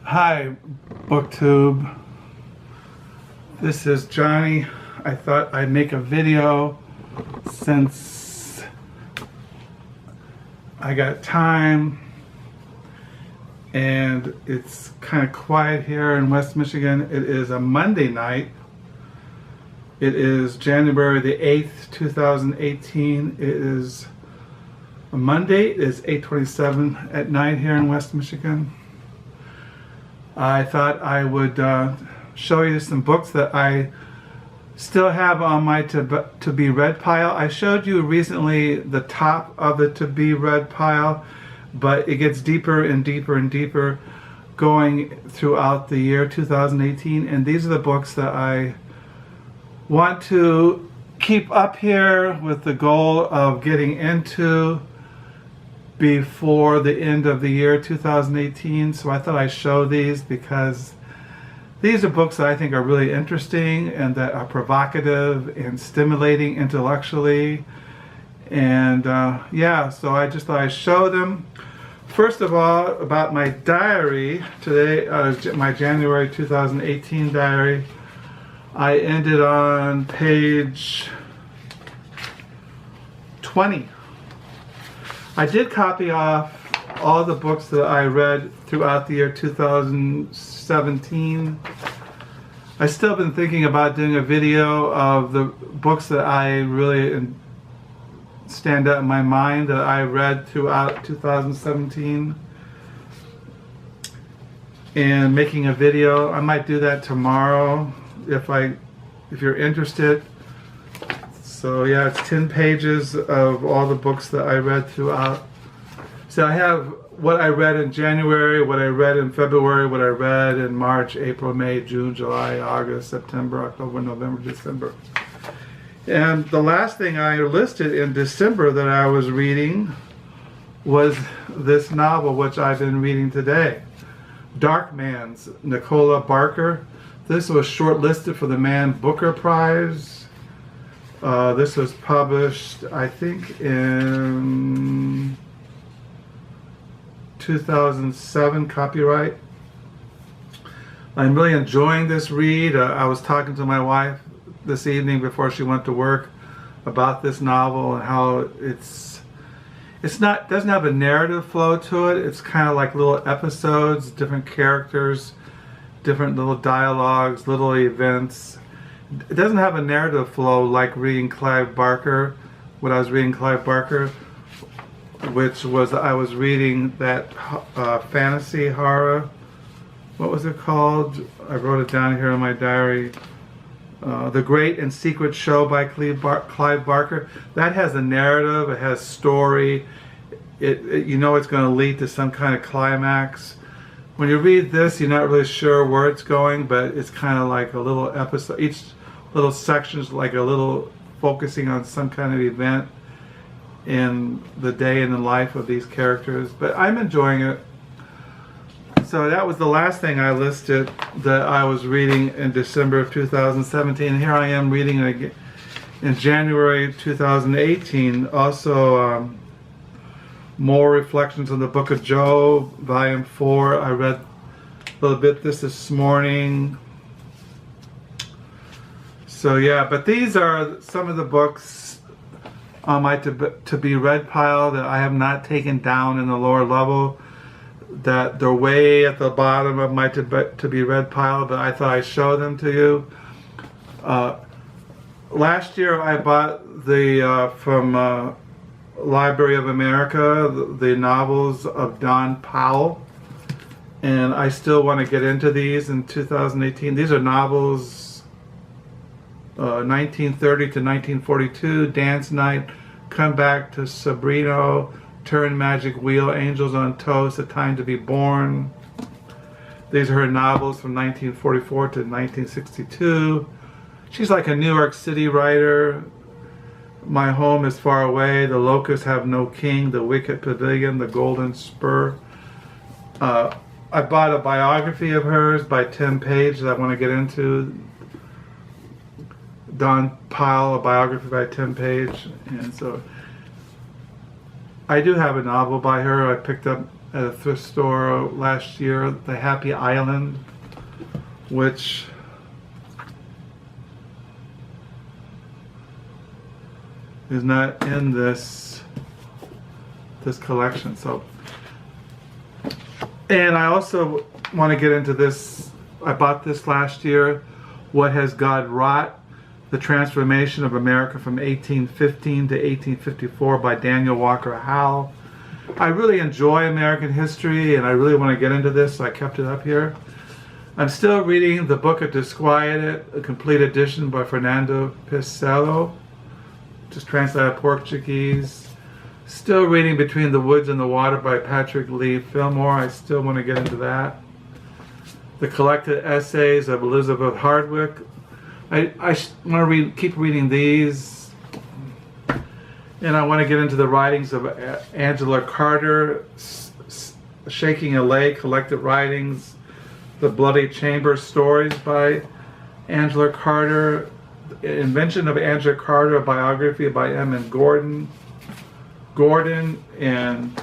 Hi, BookTube. This is Johnny. I thought I'd make a video since I got time and it's kind of quiet here in West Michigan. It is a Monday night. It is January the 8th, 2018. It is a Monday. It is 8:27 at night here in West Michigan. I thought I would show you some books that I still have on my to be read pile. I showed you recently the top of the to be read pile, but it gets deeper and deeper and deeper going throughout the year 2018, and these are the books that I want to keep up here with the goal of getting into before the end of the year 2018. So I thought I'd show these because these are books that I think are really interesting and that are provocative and stimulating intellectually. And yeah, so I just thought I'd show them. First of all, about my diary today, my January 2018 diary. I ended on page 20. I did copy off all the books that I read throughout the year 2017. I still been thinking about doing a video of the books that I really stand out in my mind that I read throughout 2017 and making a video. I might do that tomorrow if you're interested. So yeah, it's 10 pages of all the books that I read throughout. So I have what I read in January, what I read in February, what I read in March, April, May, June, July, August, September, October, November, December. And the last thing I listed in December that I was reading was this novel, which I've been reading today. Darkman's, Nicola Barker. This was shortlisted for the Man Booker Prize. This was published, I think, in 2007, copyright. I'm really enjoying this read. I was talking to my wife this evening before she went to work about this novel and how doesn't have a narrative flow to it. It's kind of like little episodes, different characters, different little dialogues, little events. It doesn't have a narrative flow like reading Clive Barker. When I was reading Clive Barker, which was I was reading that fantasy horror. What was it called? I wrote it down here in my diary. The Great and Secret Show by Clive Barker. That has a narrative. It has story. You know it's going to lead to some kind of climax. When you read this, you're not really sure where it's going, but it's kind of like a little episode. Each little section is like a little focusing on some kind of event in the day and the life of these characters. But I'm enjoying it. So that was the last thing I listed that I was reading in December of 2017. Here I am reading it again in January 2018. Also, more reflections on the Book of Job, Volume 4. I read a little bit this morning. So yeah, but these are some of the books on my to be read pile that I have not taken down in the lower level. That they're way at the bottom of my to be read pile, but I thought I'd show them to you. Last year I bought the from Library of America, the novels of Don Powell, and I still want to get into these in 2018. These are novels 1930 to 1942, Dance Night, Come Back to Sabrina, Turn Magic Wheel, Angels on Toast, A Time to Be Born. These are her novels from 1944 to 1962. She's like a New York City writer. My Home is Far Away, The Locusts Have No King, The Wicked Pavilion, The Golden Spur. I bought a biography of hers by Tim Page that I want to get into. Don Powell, a biography by Tim Page. And so I do have a novel by her I picked up at a thrift store last year, The Happy Island, which is not in this collection. So, and I also want to get into this. I bought this last year, What Has God Wrought? The Transformation of America from 1815 to 1854 by Daniel Walker Howe. I really enjoy American history and I really want to get into this, so I kept it up here. I'm still reading the Book of Disquieted, a complete edition by Fernando Pessoa, just translated out of Portuguese. Still reading Between the Woods and the Water by Patrick Leigh Fillmore. I still want to get into that. The Collected Essays of Elizabeth Hardwick. I want to keep reading these. And I want to get into the writings of Angela Carter, Shaking a Lake, Collected Writings, The Bloody Chamber Stories by Angela Carter, Invention of Angela Carter, a biography by Emmett Gordon, and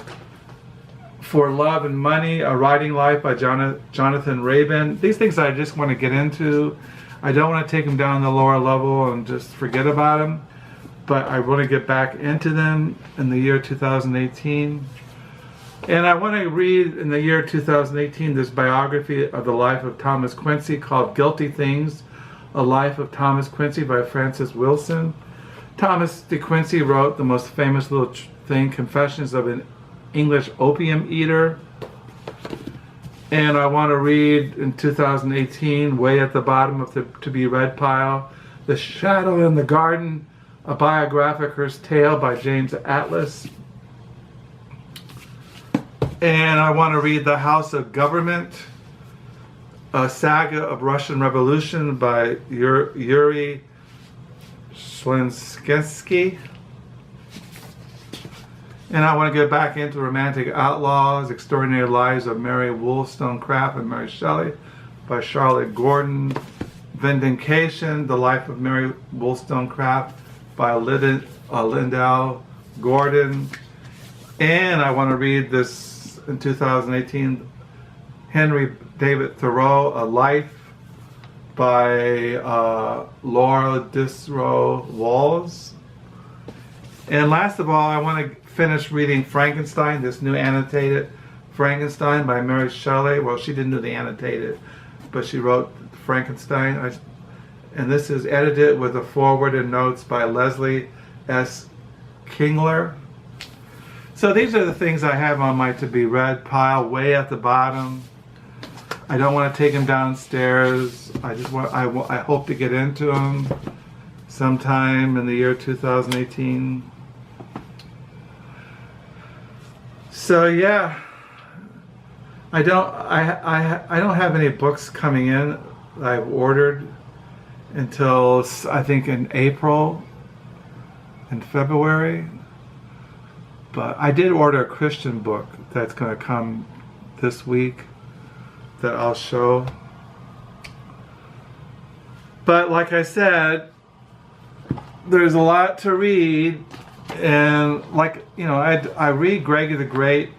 For Love and Money, A Writing Life by Jonathan Rabin. These things I just want to get into. I don't want to take them down the lower level and just forget about them, but I want to get back into them in the year 2018. And I want to read in the year 2018 this biography of the life of Thomas Quincy called Guilty Things, A Life of Thomas Quincy by Francis Wilson. Thomas de Quincey wrote the most famous little thing, Confessions of an English Opium Eater. And I want to read in 2018, way at the bottom of the to-be-read pile, The Shadow in the Garden, a biographicer's tale by James Atlas. And I want to read The House of Government, a saga of Russian Revolution by Yuri Shlensky. And I want to get back into Romantic Outlaws, Extraordinary Lives of Mary Wollstonecraft and Mary Shelley by Charlotte Gordon. Vindication, The Life of Mary Wollstonecraft by Lindell Gordon. And I want to read this in 2018, Henry David Thoreau, A Life by Laura Disrow Walls. And last of all, I want to finish reading Frankenstein, this new annotated Frankenstein by Mary Shelley. Well, she didn't do the annotated, but she wrote Frankenstein. And this is edited with a foreword and notes by Leslie S. Kingler. So these are the things I have on my to-be-read pile, way at the bottom. I don't want to take them downstairs. I hope to get into them sometime in the year 2018. So yeah, I don't have any books coming in that I've ordered until I think in April and February. But I did order a Christian book that's going to come this week that I'll show. But like I said, there's a lot to read. And like, you know, I read Gregory the Great,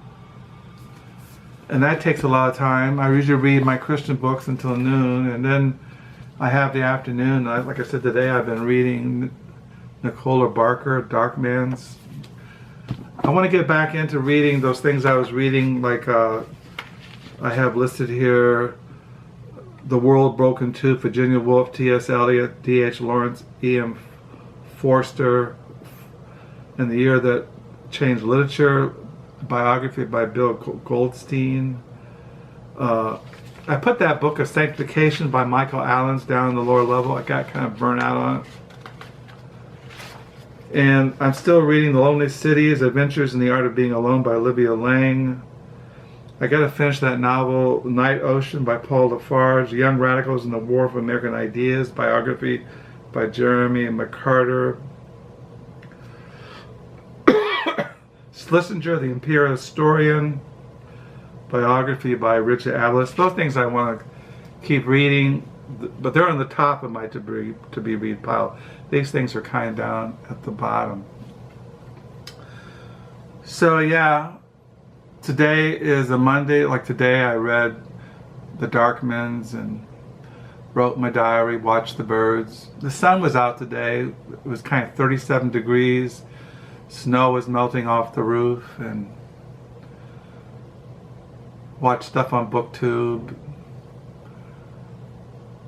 and that takes a lot of time. I usually read my Christian books until noon, and then I have the afternoon. Like I said, today I've been reading Nicola Barker, Dark Man's. I want to get back into reading those things I was reading, like I have listed here, The World Broke in Two, Virginia Woolf, T.S. Eliot, D.H. Lawrence, E.M. Forster, and The Year That Changed Literature, biography by Bill Goldstein. I put that book of Sanctification by Michael Allens down in the lower level. I got kind of burnt out on it. And I'm still reading The Lonely Cities, Adventures in the Art of Being Alone by Olivia Lang. I got to finish that novel, Night Ocean by Paul Lafarge, Young Radicals in the War for American Ideas, biography by Jeremy McCarter. Schlesinger, The Imperial Historian, biography by Richard Abless. Those things I want to keep reading, but they're on the top of my to-be read pile. These things are kind of down at the bottom. So yeah, today is a Monday. Like today I read The Darkmans and wrote my diary, watched the birds. The sun was out today. It was kind of 37 degrees. Snow was melting off the roof, and watched stuff on BookTube.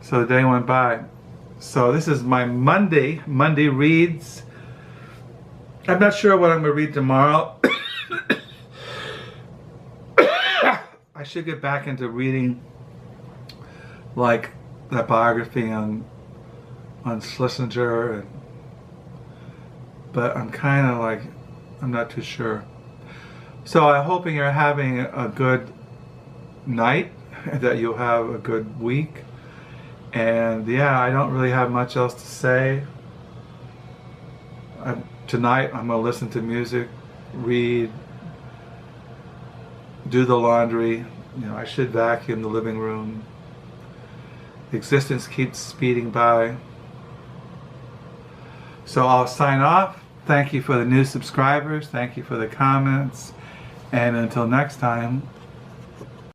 So the day went by. So this is my Monday reads. I'm not sure what I'm going to read tomorrow. I should get back into reading like that biography on Schlesinger, but I'm kind of like, I'm not too sure. So I'm hoping you're having a good night, that you'll have a good week. And yeah, I don't really have much else to say. Tonight I'm going to listen to music, read, do the laundry. You know, I should vacuum the living room. Existence keeps speeding by. So I'll sign off. Thank you for the new subscribers. Thank you for the comments. And until next time,